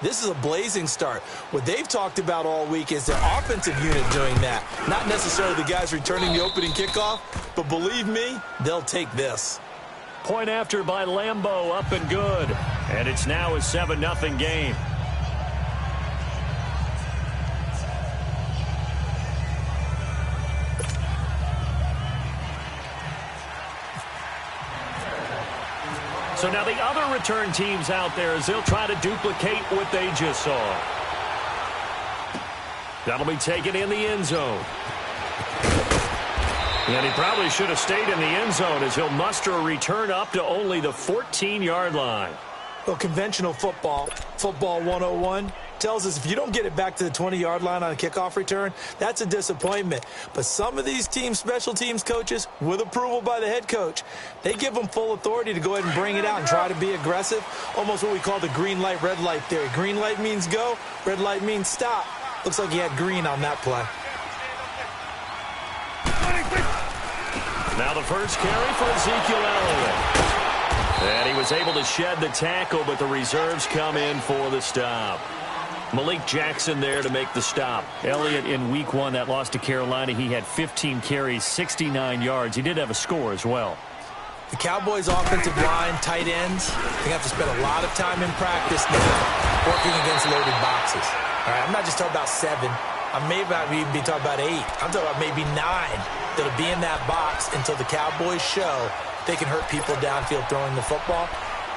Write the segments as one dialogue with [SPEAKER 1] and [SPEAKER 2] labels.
[SPEAKER 1] This is a blazing start. What they've talked about all week is their offensive unit doing that. Not necessarily the guys returning the opening kickoff, but believe me, they'll take this.
[SPEAKER 2] Point after by Lambeau, up and good. And it's now a 7-0 game. So now the other return teams out there as they'll try to duplicate what they just saw. That'll be taken in the end zone. And he probably should have stayed in the end zone as he'll muster a return up to only the 14-yard line.
[SPEAKER 1] Well, conventional football 101, tells us if you don't get it back to the 20-yard line on a kickoff return, that's a disappointment. But some of these teams, special teams coaches, with approval by the head coach, they give them full authority to go ahead and bring it out and try to be aggressive, almost what we call the green light, red light theory. Green light means go, red light means stop. Looks like he had green on that play.
[SPEAKER 2] Now the first carry for Ezekiel Elliott. And he was able to shed the tackle, but the reserves come in for the stop. Malik Jackson there to make the stop. Elliott in week 1, that loss to Carolina, he had 15 carries, 69 yards. He did have a score as well.
[SPEAKER 1] The Cowboys' offensive line, tight ends, they have to spend a lot of time in practice now working against loaded boxes. All right, I'm not just talking about 7. I may even be talking about 8. I'm talking about maybe 9 that'll be in that box until the Cowboys show they can hurt people downfield throwing the football.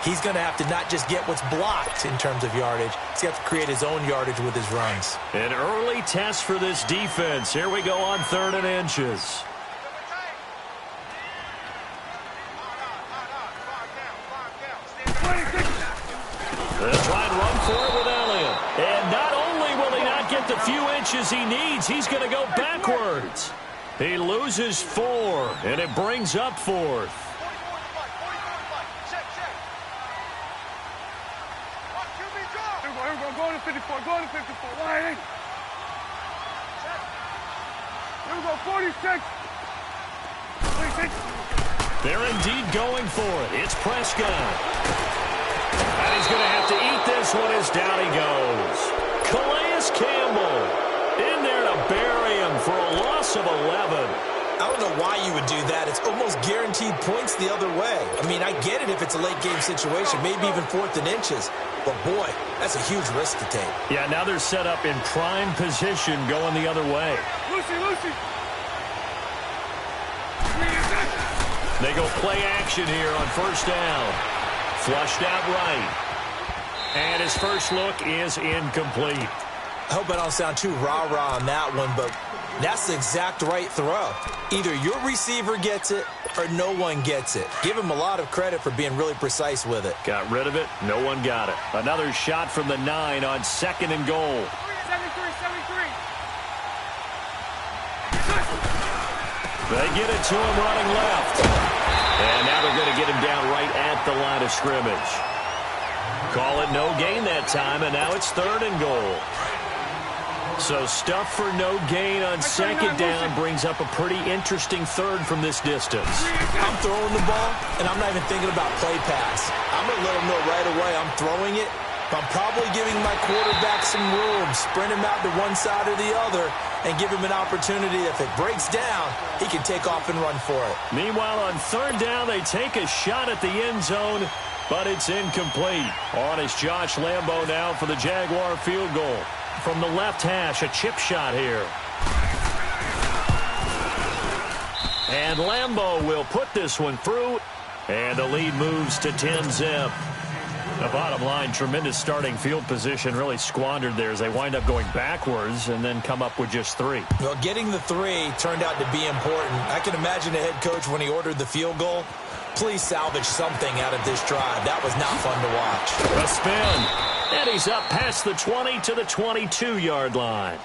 [SPEAKER 1] He's going to have to not just get what's blocked in terms of yardage. He's going to have to create his own yardage with his runs.
[SPEAKER 2] An early test for this defense. Here we go on 3rd and inches. They'll try and run for it with Elliott. And not only will he not get the few inches he needs, he's going to go backwards. He loses 4, and it brings up 4th.
[SPEAKER 3] Go to 54, go to 54. Why? Here we go, 46. 46.
[SPEAKER 2] They're indeed going for it. It's Prescott. And he's going to have to eat this one as down he goes. Calais Campbell in there to bury him for a loss of 11.
[SPEAKER 1] I don't know why you would do that. It's almost guaranteed points the other way. I mean, I get it if it's a late game situation, maybe even 4th and inches. But, boy, that's a huge risk to take.
[SPEAKER 2] Yeah, now they're set up in prime position going the other way.
[SPEAKER 3] Lucy.
[SPEAKER 2] They go play action here on 1st down. Flushed out right. And his first look is incomplete.
[SPEAKER 1] I hope I don't sound too rah-rah on that one, but that's the exact right throw. Either your receiver gets it or no one gets it. Give him a lot of credit for being really precise with it.
[SPEAKER 2] Got rid of it. No one got it. Another shot from the 9 on 2nd and goal.
[SPEAKER 3] 73.
[SPEAKER 2] They get it to him running left. And now they're going to get him down right at the line of scrimmage. Call it no gain that time, and now it's 3rd and goal. So stuff for no gain on 2nd down brings up a pretty interesting 3rd from this distance.
[SPEAKER 1] I'm throwing the ball, and I'm not even thinking about play pass. I'm going to let him know right away I'm throwing it, but I'm probably giving my quarterback some room, sprint him out to one side or the other, and give him an opportunity. If it breaks down, he can take off and run for it.
[SPEAKER 2] Meanwhile, on 3rd down, they take a shot at the end zone, but it's incomplete. On is Josh Lambeau now for the Jaguar field goal. From the left hash, a chip shot here. And Lambeau will put this one through, and the lead moves to 10-zip. The bottom line, tremendous starting field position, really squandered there as they wind up going backwards and then come up with just 3.
[SPEAKER 1] Well, getting the 3 turned out to be important. I can imagine the head coach when he ordered the field goal. Please salvage something out of this drive. That was not fun to watch.
[SPEAKER 2] A spin. And he's up past the 20 to the 22-yard line.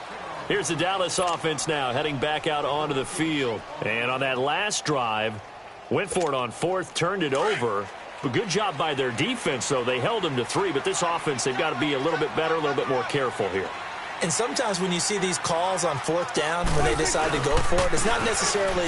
[SPEAKER 2] Here's the Dallas offense now heading back out onto the field. And on that last drive, went for it on 4th, turned it over. But good job by their defense, though. They held them to 3, but this offense, they've got to be a little bit better, a little bit more careful here.
[SPEAKER 1] And sometimes when you see these calls on 4th down, when they decide to go for it, it's not necessarily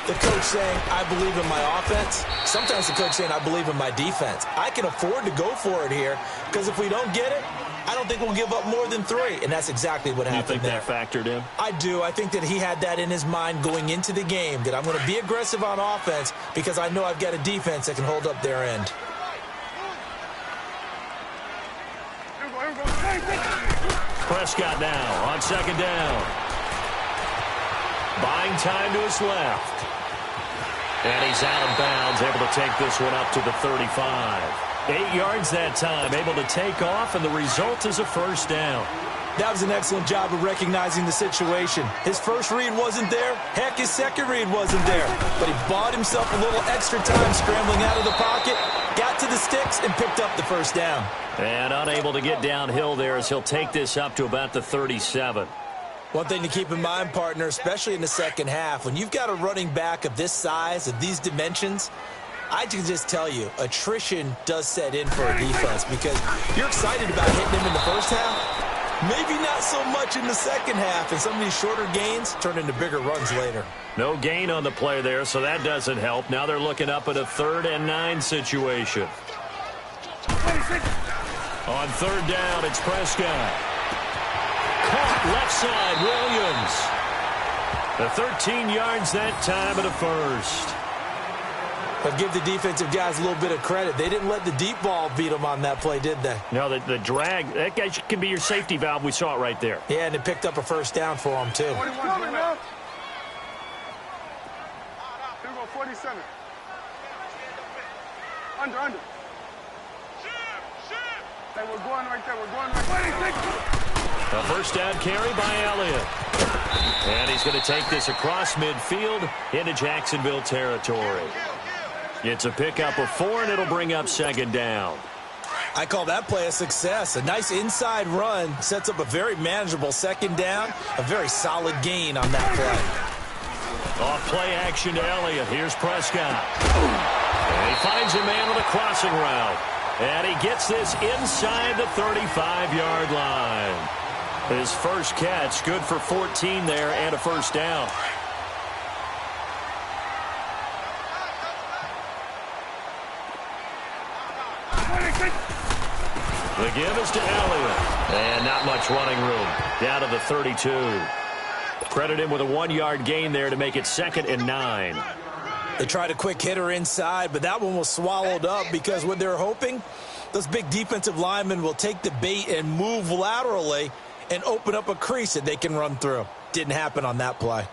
[SPEAKER 1] the coach saying, I believe in my offense. Sometimes the coach saying, I believe in my defense. I can afford to go for it here because if we don't get it, I don't think we'll give up more than 3, and that's exactly what happened.
[SPEAKER 2] You think
[SPEAKER 1] there.
[SPEAKER 2] that factored in?
[SPEAKER 1] I do. I think that he had that in his mind going into the game, that I'm going to be aggressive on offense because I know I've got a defense that can hold up their end.
[SPEAKER 2] Prescott now on second down. Buying time to his left. And he's out of bounds, able to take this one up to the 35. 8 yards that time, able to take off, and the result is a first down.
[SPEAKER 1] That was an excellent job of recognizing the situation. His first read wasn't there. Heck, his second read wasn't there. But he bought himself a little extra time scrambling out of the pocket, got to the sticks, and picked up the first down.
[SPEAKER 2] And unable to get downhill there as he'll take this up to about the 37.
[SPEAKER 1] One thing to keep in mind, partner, especially in the second half, when you've got a running back of this size, of these dimensions, I can just tell you, attrition does set in for a defense because you're excited about hitting him in the first half, maybe not so much in the second half, and some of these shorter gains turn into bigger runs later.
[SPEAKER 2] No gain on the play there, so that doesn't help. Now they're looking up at a 3rd and 9 situation. On 3rd down, it's Prescott. Caught left side, Williams. The 13 yards that time at a first.
[SPEAKER 1] But give the defensive guys a little bit of credit. They didn't let the deep ball beat them on that play, did they?
[SPEAKER 2] No, the drag, that guy can be your safety valve. We saw it right there.
[SPEAKER 1] Yeah, and it picked up a first down for them, too.
[SPEAKER 3] 41 coming now. Here we go, 47. Under. Hey, we're going right there. We're going right there.
[SPEAKER 2] A first down carry by Elliott. And he's going to take this across midfield into Jacksonville territory. It's a pickup of 4, and it'll bring up 2nd down.
[SPEAKER 1] I call that play a success. A nice inside run sets up a very manageable 2nd down, a very solid gain on that play.
[SPEAKER 2] Off play action to Elliott. Here's Prescott. And he finds a man on a crossing route. And he gets this inside the 35-yard line. His first catch, good for 14 there and a first down. The give is to Elliott. And not much running room. Down to the 32. Credit him with a 1-yard gain there to make it 2nd and 9.
[SPEAKER 1] They tried a quick hitter inside, but that one was swallowed up because what they're hoping, those big defensive linemen will take the bait and move laterally and open up a crease that they can run through. Didn't happen on that play.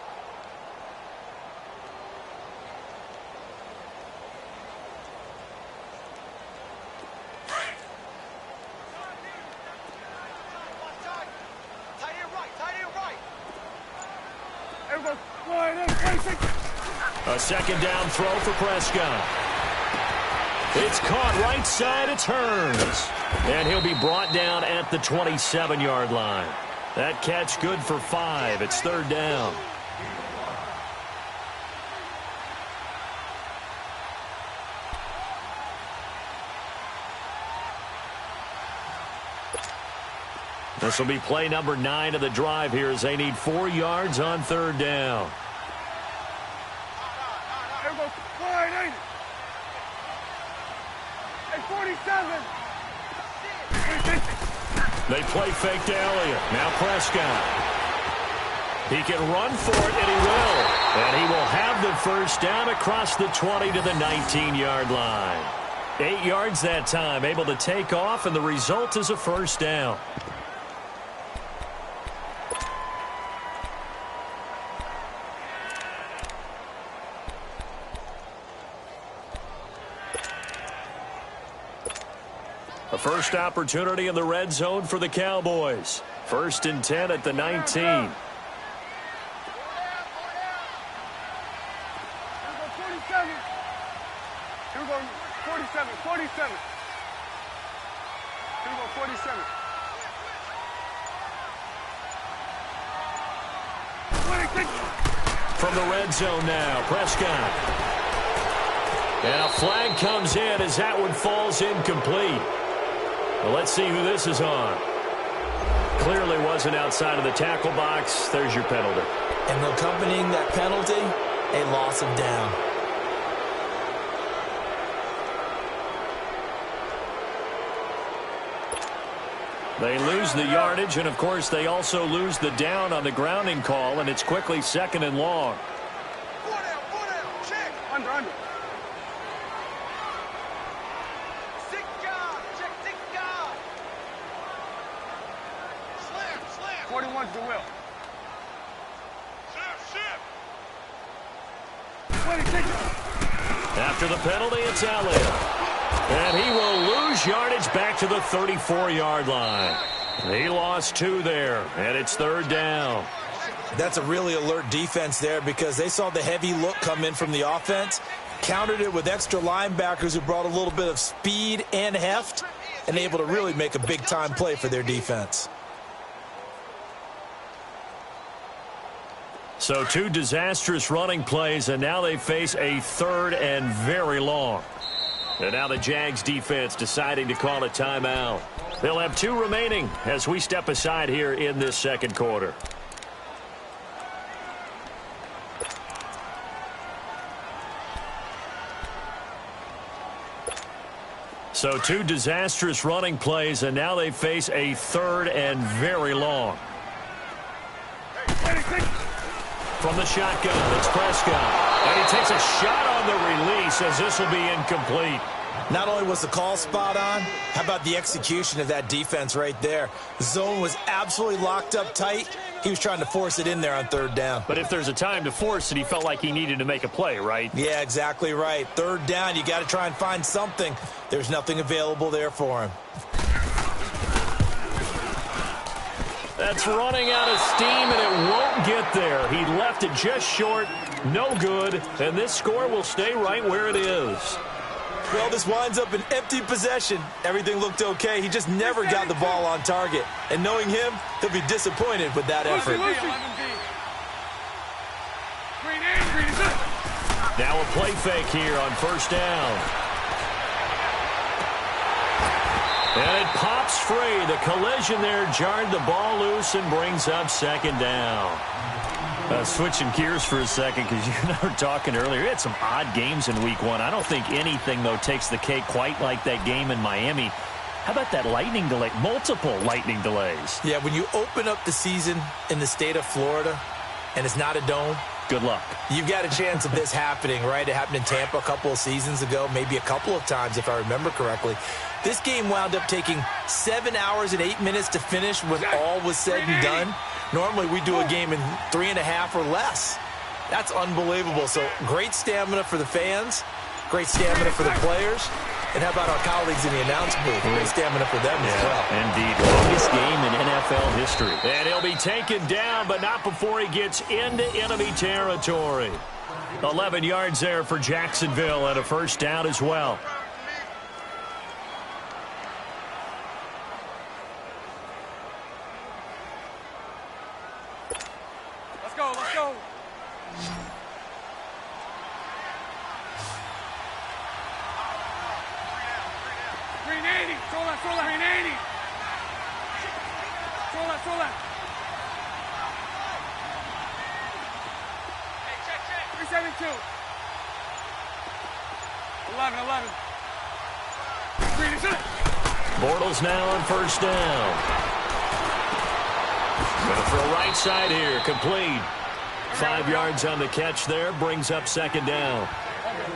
[SPEAKER 2] A 2nd down throw for Prescott. It's caught right side, it turns. And he'll be brought down at the 27-yard line. That catch good for 5. It's 3rd down. This will be play number 9 of the drive here as they need 4 yards on 3rd down. They play fake to Elliott. Now Prescott. He can run for it, and he will. And he will have the first down across the 20 to the 19-yard line. 8 yards that time, able to take off, and the result is a first down. A first opportunity in the red zone for the Cowboys. 1st and 10 at the 19.
[SPEAKER 3] Here we go, 47. 47. Here we go, 47.
[SPEAKER 2] From the red zone now, Prescott. And a flag comes in as that one falls incomplete. Well, let's see who this is on. Clearly wasn't outside of the tackle box. There's your penalty.
[SPEAKER 1] And accompanying that penalty, a loss of down.
[SPEAKER 2] They lose the yardage, and, of course, they also lose the down on the grounding call, and it's quickly 2nd and long.
[SPEAKER 3] Under.
[SPEAKER 4] Check
[SPEAKER 3] 41's the will. 26.
[SPEAKER 2] After the penalty, it's Elliott. And he will lose yardage back to the 34-yard line. He lost 2 there, and it's 3rd down.
[SPEAKER 1] That's a really alert defense there because they saw the heavy look come in from the offense, countered it with extra linebackers who brought a little bit of speed and heft, and able to really make a big-time play for their defense.
[SPEAKER 2] So 2 disastrous running plays, and now they face a 3rd and very long. And now the Jags defense deciding to call a timeout. They'll have 2 remaining as we step aside here in this 2nd quarter. So 2 disastrous running plays, and now they face a 3rd and very long. From the shotgun, it's Prescott. And he takes a shot on the release as this will be incomplete.
[SPEAKER 1] Not only was the call spot on, how about the execution of that defense right there? The zone was absolutely locked up tight. He was trying to force it in there on 3rd down.
[SPEAKER 2] But if there's a time to force it, he felt like he needed to make a play, right?
[SPEAKER 1] Yeah, exactly right. 3rd down, you got to try and find something. There's nothing available there for him.
[SPEAKER 2] That's running out of steam, and it won't get there. He left it just short, no good, and this score will stay right where it is.
[SPEAKER 1] Well, this winds up an empty possession. Everything looked okay. He just never got the ball on target. And knowing him, he'll be disappointed with that effort.
[SPEAKER 2] Now a play fake here on 1st down. And it pops free. The collision there jarred the ball loose and brings up 2nd down. Switching gears for a second, because you and I were talking earlier, we had some odd games in Week 1. I don't think anything, though, takes the cake quite like that game in Miami. How about that lightning delay? Multiple lightning delays.
[SPEAKER 1] Yeah, when you open up the season in the state of Florida and it's not a dome,
[SPEAKER 2] good luck.
[SPEAKER 1] You've got a chance of this happening, right? It happened in Tampa a couple of seasons ago, maybe a couple of times if I remember correctly. This game wound up taking 7 hours and 8 minutes to finish when all was said and done. Normally we do a game in 3.5 or less. That's unbelievable. So great stamina for the fans, great stamina for the players, and how about our colleagues in the announce booth? Great stamina for them as well.
[SPEAKER 2] Indeed. Longest game in NFL history. And he'll be taken down, but not before he gets into enemy territory. 11 yards there for Jacksonville and a 1st down as well.
[SPEAKER 3] Let's go. 380. Throw that. 380. Throw that. Hey, check. 372. 11.
[SPEAKER 2] Bortles now on 1st down. Going to throw right side here, complete. 5 yards on the catch there, brings up 2nd down.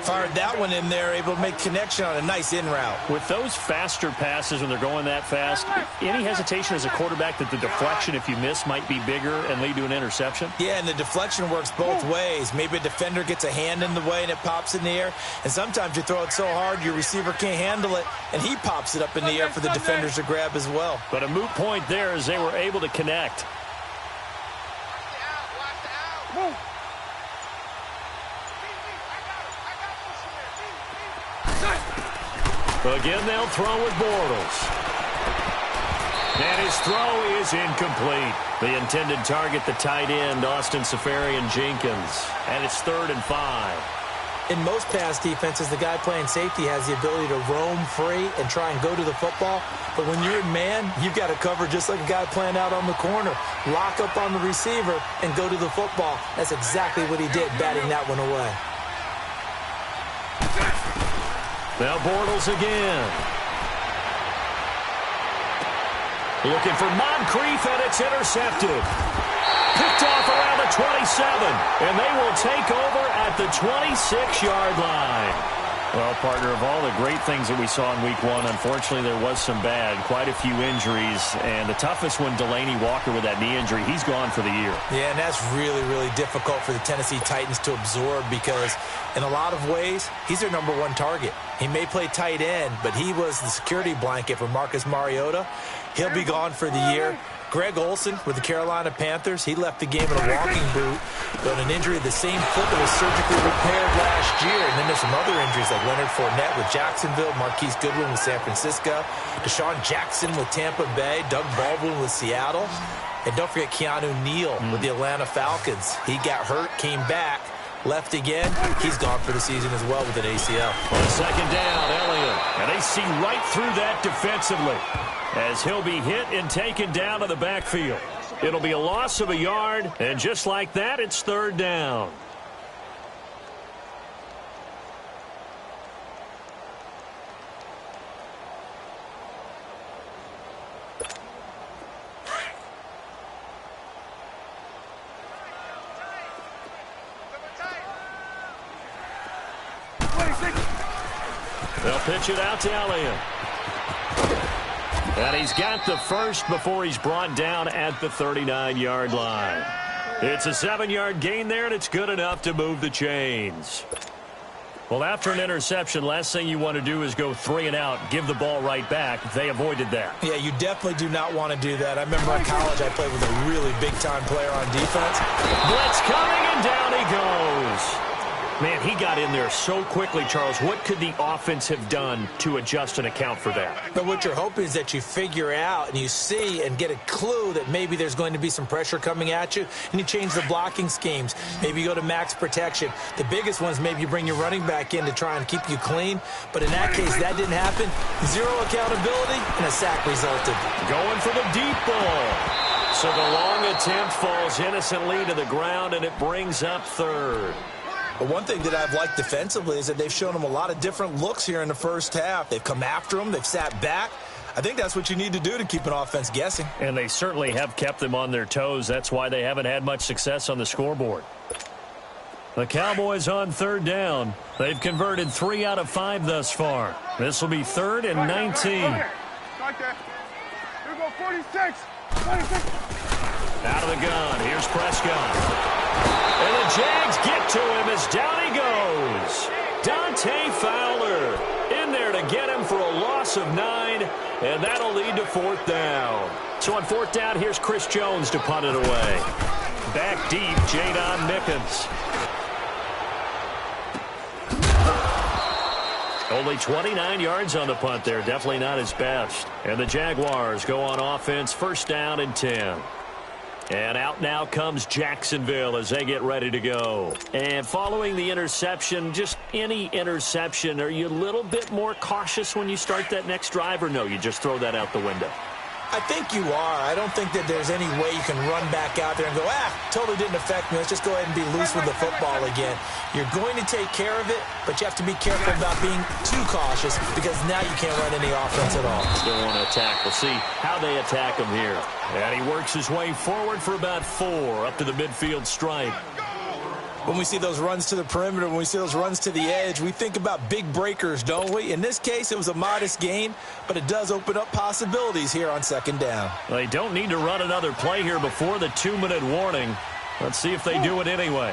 [SPEAKER 1] Fired that one in there, able to make connection on a nice in route.
[SPEAKER 2] With those faster passes when they're going that fast, any hesitation as a quarterback that the deflection, if you miss, might be bigger and lead to an interception?
[SPEAKER 1] Yeah, and the deflection works both ways. Maybe a defender gets a hand in the way and it pops in the air. And sometimes you throw it so hard your receiver can't handle it, and he pops it up in the air for the defenders to grab as well.
[SPEAKER 2] But a moot point there as they were able to connect.
[SPEAKER 3] Move.
[SPEAKER 2] Again, they'll throw with Bortles. And his throw is incomplete. The intended target, the tight end, Austin Seferian-Jenkins. And it's 3rd and 5.
[SPEAKER 1] In most pass defenses, the guy playing safety has the ability to roam free and try and go to the football. But when you're in man, you've got to cover just like a guy playing out on the corner. Lock up on the receiver and go to the football. That's exactly what he did, batting that one away.
[SPEAKER 2] Now Bortles again. Looking for Moncrief, and it's intercepted. Picked off around the 27, and they will take over at the 26-yard line. Well, partner, of all the great things that we saw in Week 1, unfortunately there was some bad, quite a few injuries, and the toughest one, Delaney Walker with that knee injury, he's gone for the year. Yeah,
[SPEAKER 1] and that's really, really difficult for the Tennessee Titans to absorb because in a lot of ways, he's their number one target. He may play tight end, but he was the security blanket for Marcus Mariota. He'll be gone for the year. Greg Olsen with the Carolina Panthers, he left the game in a walking boot, but an injury of the same foot that was surgically repaired last year. And then there's some other injuries like Leonard Fournette with Jacksonville, Marquise Goodwin with San Francisco, Deshaun Jackson with Tampa Bay, Doug Baldwin with Seattle, and don't forget Keanu Neal with the Atlanta Falcons. He got hurt, came back, left again. He's gone for the season as well with an ACL.
[SPEAKER 2] On second down, Elliott, and they see right through that defensively, as he'll be hit and taken down to the backfield. It'll be a loss of a yard, and just like that, it's third down. They'll pitch it out to Elliott. And he's got the first before he's brought down at the 39-yard line. It's a 7-yard gain there, and it's good enough to move the chains. Well, after an interception, last thing you want to do is go 3 and out, give the ball right back. They avoided that.
[SPEAKER 1] Yeah, you definitely do not want to do that. I remember in college I played with a really big-time player on defense.
[SPEAKER 2] Blitz coming, and down he goes. Man, he got in there so quickly, Charles. What could the offense have done to adjust and account for that?
[SPEAKER 1] But what you're hoping is that you figure out and you see and get a clue that maybe there's going to be some pressure coming at you, and you change the blocking schemes. Maybe you go to max protection. The biggest one is maybe you bring your running back in to try and keep you clean. But in that case, that didn't happen. Zero accountability, and a sack resulted.
[SPEAKER 2] Going for the deep ball. So the long attempt falls innocently to the ground, and it brings up third.
[SPEAKER 1] But one thing that I've liked defensively is that they've shown them a lot of different looks here in the first half. They've come after them. They've sat back. I think that's what you need to do to keep an offense guessing.
[SPEAKER 2] And they certainly have kept them on their toes. That's why they haven't had much success on the scoreboard. The Cowboys on third down. They've converted 3 out of 5 thus far. This will be 3rd and 19.
[SPEAKER 3] Right there. Here we go, 46. 26.
[SPEAKER 2] Out of the gun. Here's Prescott. And the Jags get to him as down he goes. Dante Fowler in there to get him for a loss of 9, and that'll lead to 4th down. So on 4th down, here's Chris Jones to punt it away. Back deep, Jadon Mickens. Only 29 yards on the punt there. Definitely not his best. And the Jaguars go on offense, 1st down and 10. And out now comes Jacksonville as they get ready to go. And following the interception, just any interception, are you a little bit more cautious when you start that next drive, or no, you just throw that out the window?
[SPEAKER 1] I think you are. I don't think that there's any way you can run back out there and go, totally didn't affect me. Let's just go ahead and be loose with the football again. You're going to take care of it, but you have to be careful about being too cautious because now you can't run any offense at all.
[SPEAKER 2] Still want to attack. We'll see how they attack him here. And he works his way forward for about 4 up to the midfield stripe.
[SPEAKER 1] When we see those runs to the perimeter, when we see those runs to the edge, we think about big breakers, don't we? In this case, it was a modest gain, but it does open up possibilities here on 2nd down.
[SPEAKER 2] They don't need to run another play here before the 2-minute warning. Let's see if they do it anyway.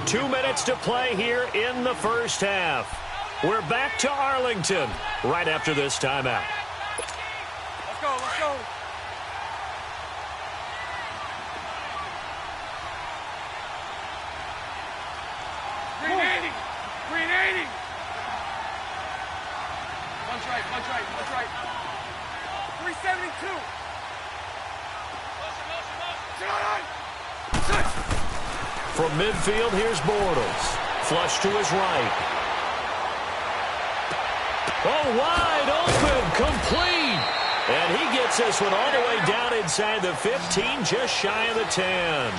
[SPEAKER 2] Two minutes to play here in the first half. We're back to Arlington right after this timeout.
[SPEAKER 3] Let's go, let's go. Green 80. Green 80. Punch right, punch right, punch right. 372.
[SPEAKER 2] From midfield, here's Bortles. Flush to his right. Oh, wide open, complete. And he gets this one all the way down inside the 15, just shy of the 10.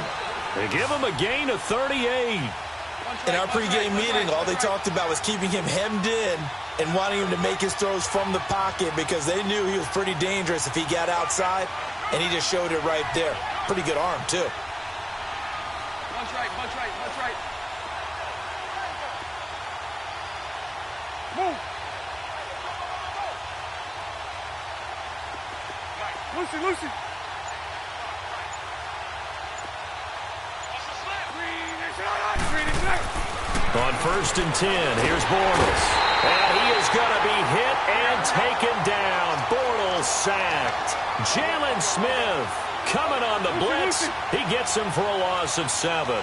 [SPEAKER 2] They give him a gain of 38.
[SPEAKER 1] In our pregame meeting, all they talked about was keeping him hemmed in and wanting him to make his throws from the pocket because they knew he was pretty dangerous if he got outside, and he just showed it right there. Pretty good arm, too.
[SPEAKER 3] Bunch right, bunch right, bunch right. Move. Lucy, Lucy.
[SPEAKER 2] On 1st and 10, here's Bortles. And he is going to be hit and taken down. Bortles sacked. Jalen Smith coming on the blitz. He gets him for a loss of 7.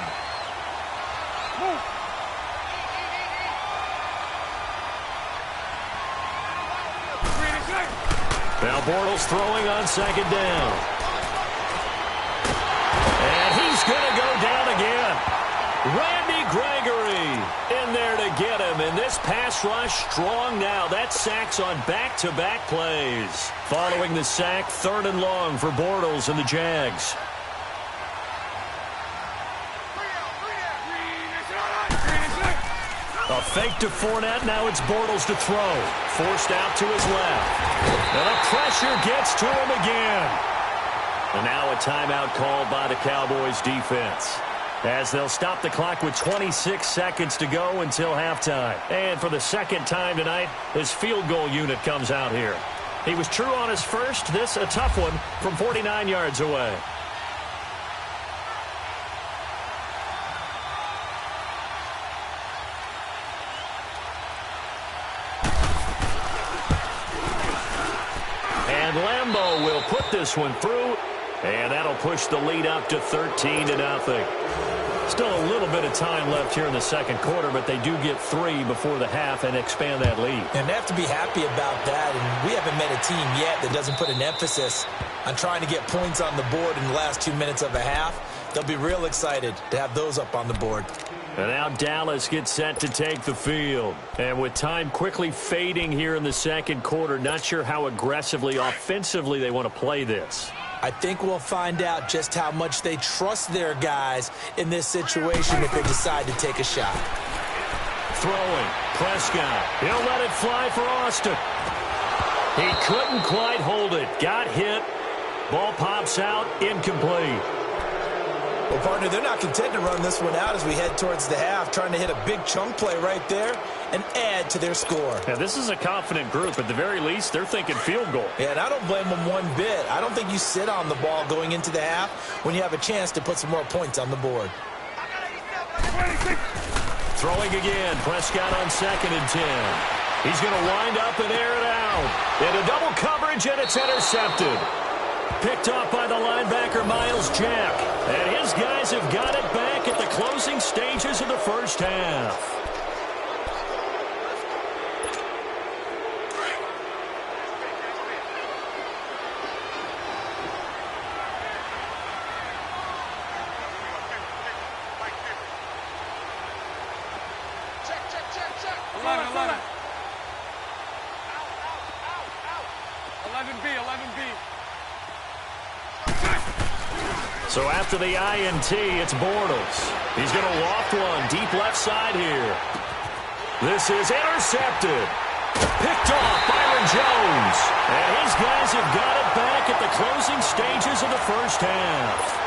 [SPEAKER 2] Now Bortles throwing on 2nd down. And he's going to go down again. Randy Gregory in there to get him. And this pass rush strong now. That sack's on back-to-back plays. Following the sack, 3rd and long for Bortles and the Jags. A fake to Fournette. Now it's Bortles to throw. Forced out to his left. And the pressure gets to him again. And now a timeout called by the Cowboys defense, as they'll stop the clock with 26 seconds to go until halftime. And for the 2nd time tonight, his field goal unit comes out here. He was true on his first. This a tough one from 49 yards away. And Lambeau will put this one through, and that'll push the lead up to 13-0. Still a little bit of time left here in the 2nd quarter, but they do get 3 before the half and expand that lead.
[SPEAKER 1] And they have to be happy about that, and we haven't met a team yet that doesn't put an emphasis on trying to get points on the board in the last 2 minutes of a half. They'll be real excited to have those up on the board.
[SPEAKER 2] And now Dallas gets set to take the field. And with time quickly fading here in the 2nd quarter, not sure how aggressively, offensively they want to play this.
[SPEAKER 1] I think we'll find out just how much they trust their guys in this situation if they decide to take a shot.
[SPEAKER 2] Throwing. Prescott. He'll let it fly for Austin. He couldn't quite hold it. Got hit. Ball pops out. Incomplete.
[SPEAKER 1] Well, partner, they're not content to run this one out as we head towards the half, trying to hit a big chunk play right there and add to their score.
[SPEAKER 2] Yeah, this is a confident group. At the very least, they're thinking field goal.
[SPEAKER 1] Yeah, and I don't blame them one bit. I don't think you sit on the ball going into the half when you have a chance to put some more points on the board.
[SPEAKER 2] Throwing again. Prescott on 2nd and 10. He's going to wind up and air it out. Into double coverage, and it's intercepted. Picked off by the linebacker, Miles Jack. And his guys have got it back at the closing stages of the 1st half.
[SPEAKER 3] Check. 11B.
[SPEAKER 2] So after the INT, it's Bortles. He's going to loft one deep left side here. This is intercepted. Picked off Byron Jones. And his guys have got it back at the closing stages of the 1st half.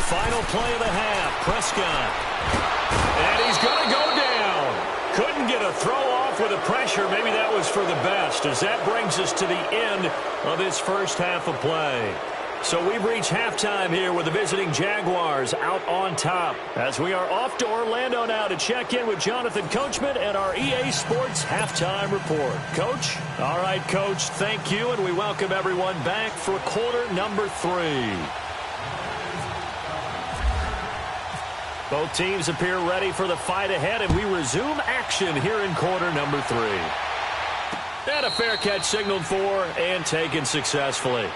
[SPEAKER 2] Final play of the half, Prescott. And he's going to go down. Couldn't get a throw off with the pressure. Maybe that was for the best, as that brings us to the end of this 1st half of play. So we've reached halftime here with the visiting Jaguars out on top, as we are off to Orlando now to check in with Jonathan Coachman and our EA Sports halftime report. Coach? All right, Coach, thank you, and we welcome everyone back for quarter number 3. Both teams appear ready for the fight ahead, and we resume action here in quarter number 3. And a fair catch signaled for and taken successfully.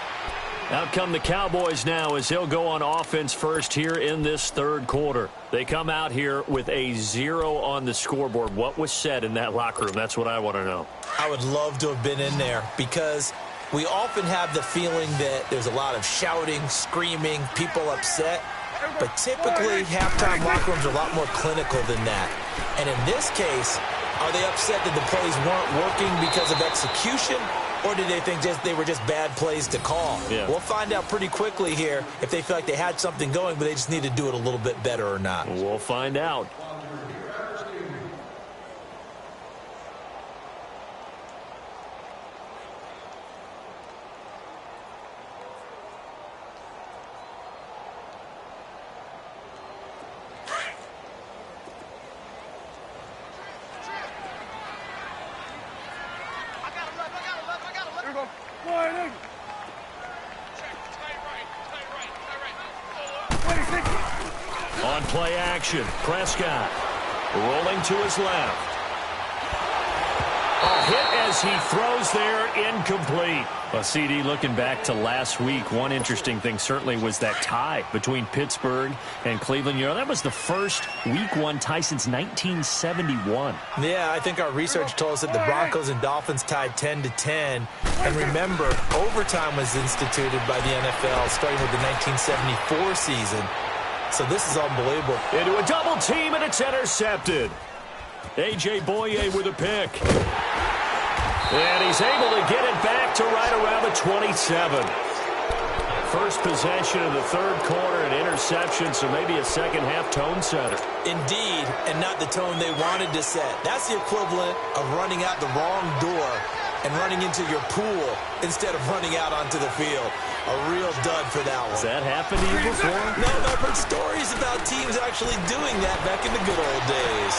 [SPEAKER 2] Out come the Cowboys now as they'll go on offense first here in this third quarter. They come out here with a 0 on the scoreboard. What was said in that locker room? That's what I want to know.
[SPEAKER 1] I would love to have been in there because we often have the feeling that there's a lot of shouting, screaming, people upset. But typically, halftime locker rooms are a lot more clinical than that. And in this case, are they upset that the plays weren't working because of execution? Or did they think they were just bad plays to call?
[SPEAKER 2] Yeah.
[SPEAKER 1] We'll find out pretty quickly here if they feel like they had something going, but they just need to do it a little bit better or not.
[SPEAKER 2] We'll find out. On play action, Prescott rolling to his left. A hit as he throws there, incomplete. Well, CD, looking back to last week, one interesting thing certainly was that tie between Pittsburgh and Cleveland. You know, that was the first Week 1 tie since 1971.
[SPEAKER 1] Yeah, I think our research told us that the Broncos and Dolphins tied 10-10. And remember, overtime was instituted by the NFL starting with the 1974 season. So this is unbelievable.
[SPEAKER 2] Into a double team, and it's intercepted. A.J. Boye with a pick. And he's able to get it back to right around the 27. First possession of the third quarter, an interception, so maybe a second-half tone setter.
[SPEAKER 1] Indeed, and not the tone they wanted to set. That's the equivalent of running out the wrong door and running into your pool instead of running out onto the field. A real dud for that one.
[SPEAKER 2] Has that happened to you before?
[SPEAKER 1] No, but I've heard stories about teams actually doing that back in the good old days.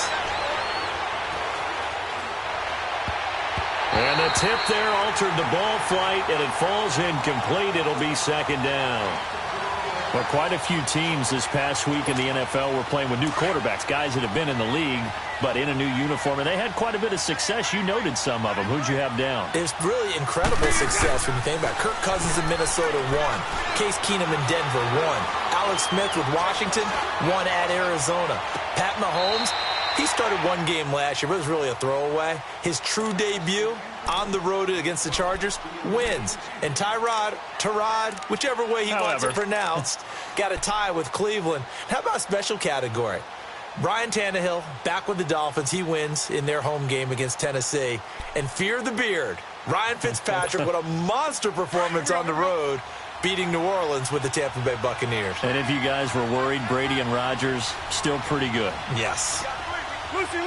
[SPEAKER 2] And the tip there altered the ball flight, and it falls incomplete. It'll be second down. Well, quite a few teams this past week in the NFL were playing with new quarterbacks, guys that have been in the league, but in a new uniform. And they had quite a bit of success. You noted some of them. Who'd you have down?
[SPEAKER 1] It's really incredible success when you think about it. Kirk Cousins in Minnesota, 1. Case Keenum in Denver, 1. Alex Smith with Washington, 1 at Arizona. Pat Mahomes, he started one game last year, but it was really a throwaway. His true debut on the road against the Chargers, wins. And Tyrod, whichever way he wants it pronounced, got a tie with Cleveland. How about a special category? Ryan Tannehill, back with the Dolphins. He wins in their home game against Tennessee. And fear the beard, Ryan Fitzpatrick with a monster performance on the road, beating New Orleans with the Tampa Bay Buccaneers.
[SPEAKER 2] And if you guys were worried, Brady and Rodgers, still pretty good.
[SPEAKER 1] Yes.
[SPEAKER 3] Lucy.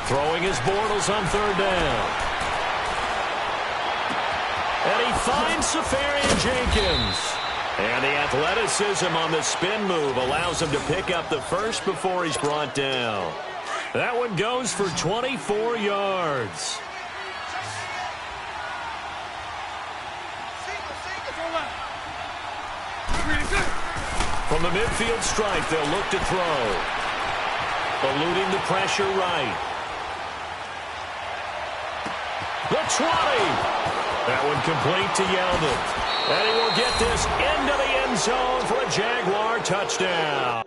[SPEAKER 2] Throwing his Bortles on third down. And he finds Safarian Jenkins. And the athleticism on the spin move allows him to pick up the first before he's brought down. That one goes for 24 yards. From the midfield stripe, they'll look to throw. Eluding the pressure right. The 20. That one complete to Yeldon. And he will get this into the end zone for a Jaguar touchdown.